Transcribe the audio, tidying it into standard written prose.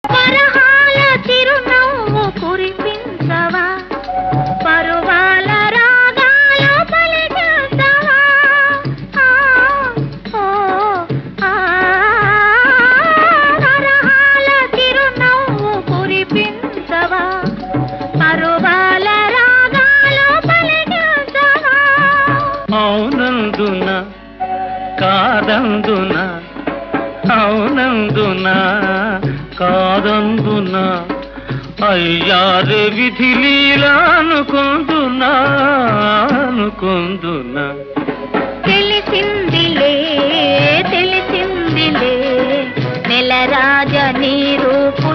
పరహాల చిరునవ్వు కురిపించవా, పరువాల రాగాలు పలికించవా, పరహాల చిరునవ్వు కురిపించవా, పరువాల రాగాలు పలికించవా. అవునందున కాదందున, అవునందున కాదందున, అయ్యారే విధి లీలా అనుకుందునా అనుకుందునా. తెలిసిందిలే తెలిసిందిలే నెలరాజ నీ రూపు